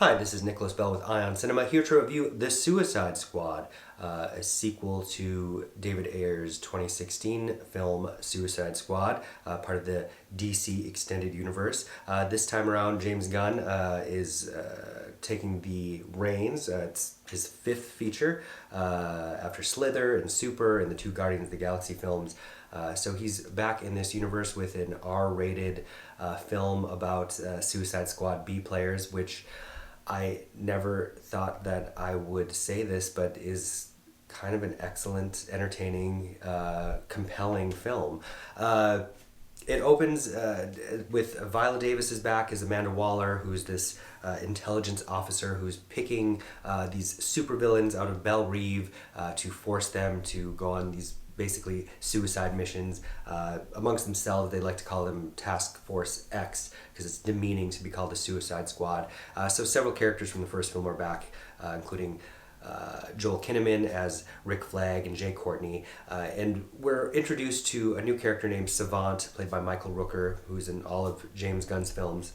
Hi, this is Nicholas Bell with IONCINEMA, here to review The Suicide Squad, a sequel to David Ayer's 2016 film Suicide Squad, part of the DC Extended Universe. This time around, James Gunn is taking the reins. It's his fifth feature after Slither and Super and the two Guardians of the Galaxy films. So he's back in this universe with an R-rated film about Suicide Squad B players, which I never thought that I would say this, but is kind of an excellent, entertaining, compelling film. It opens with Viola Davis is back as Amanda Waller, who's this intelligence officer who's picking these supervillains out of Belle Reve to force them to go on these basically suicide missions amongst themselves. They like to call them Task Force X because it's demeaning to be called the Suicide Squad. So several characters from the first film are back, including Joel Kinnaman as Rick Flag and Jay Courtney. And we're introduced to a new character named Savant, played by Michael Rooker, who's in all of James Gunn's films.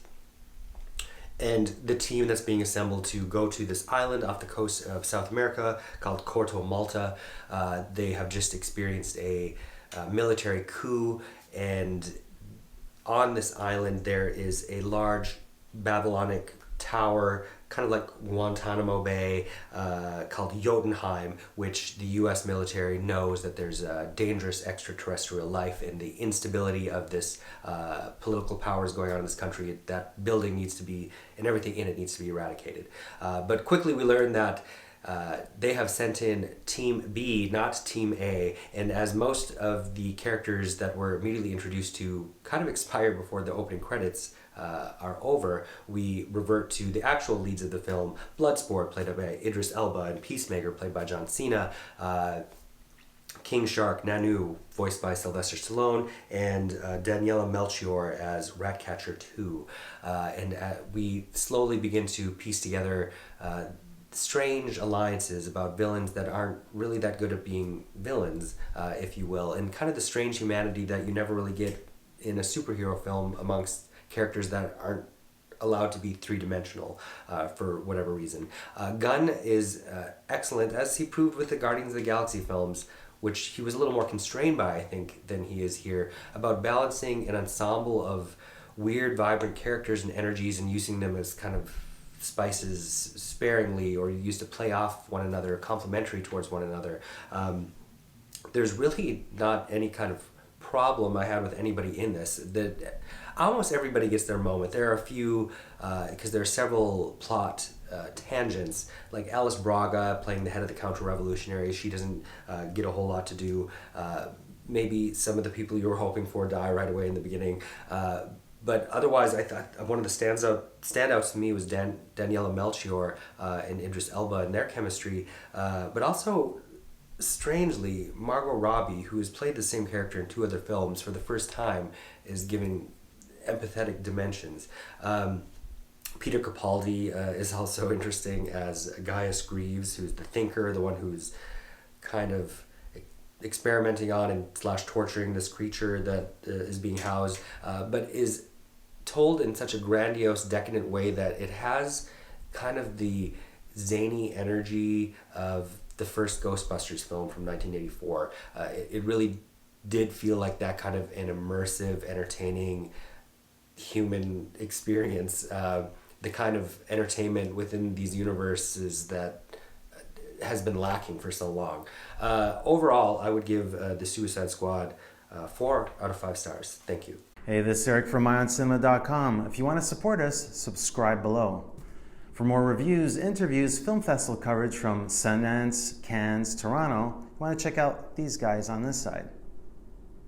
And the team that's being assembled to go to this island off the coast of South America called Corto Malta. They have just experienced a military coup, and on this island there is a large Babylonic tower, kind of like Guantanamo Bay, called Jotunheim, which the U.S. military knows that there's dangerous extraterrestrial life, and the instability of this political powers going on in this country. That building needs to be, and everything in it needs to be eradicated. But quickly we learn that they have sent in Team B, not Team A, and as most of the characters that were immediately introduced to kind of expire before the opening credits are over, we revert to the actual leads of the film: Bloodsport, played by Idris Elba, and Peacemaker, played by John Cena, King Shark, Nanu, voiced by Sylvester Stallone, and Daniela Melchior as Ratcatcher 2. And we slowly begin to piece together strange alliances about villains that aren't really that good at being villains, if you will, and kind of the strange humanity that you never really get in a superhero film amongst characters that aren't allowed to be three-dimensional for whatever reason. Gunn is excellent, as he proved with the Guardians of the Galaxy films, which he was a little more constrained by, I think, than he is here, about balancing an ensemble of weird, vibrant characters and energies and using them as kind of spices sparingly, or used to play off one another, complementary towards one another. There's really not any kind of problem I had with anybody in this. That almost everybody gets their moment. There are a few, because there are several plot tangents, like Alice Braga playing the head of the Counter-Revolutionaries. She doesn't get a whole lot to do. Maybe some of the people you were hoping for die right away in the beginning. But otherwise, I thought one of the standouts to me was Daniela Melchior and Idris Elba and their chemistry, but also, strangely, Margot Robbie, who has played the same character in two other films, for the first time is given empathetic dimensions. Peter Capaldi is also interesting as Gaius Greaves, who's the thinker, the one who's kind of experimenting on and / torturing this creature that is being housed, but is told in such a grandiose, decadent way that it has kind of the zany energy of the first Ghostbusters film from 1984. It really did feel like that kind of an immersive, entertaining human experience, the kind of entertainment within these universes that has been lacking for so long. Overall, I would give The Suicide Squad 4 out of 5 stars. Thank you. Hey, this is Eric from IONCINEMA.com. If you want to support us, subscribe below. For more reviews, interviews, film festival coverage from Sundance, Cannes, Toronto, you want to check out these guys on this side.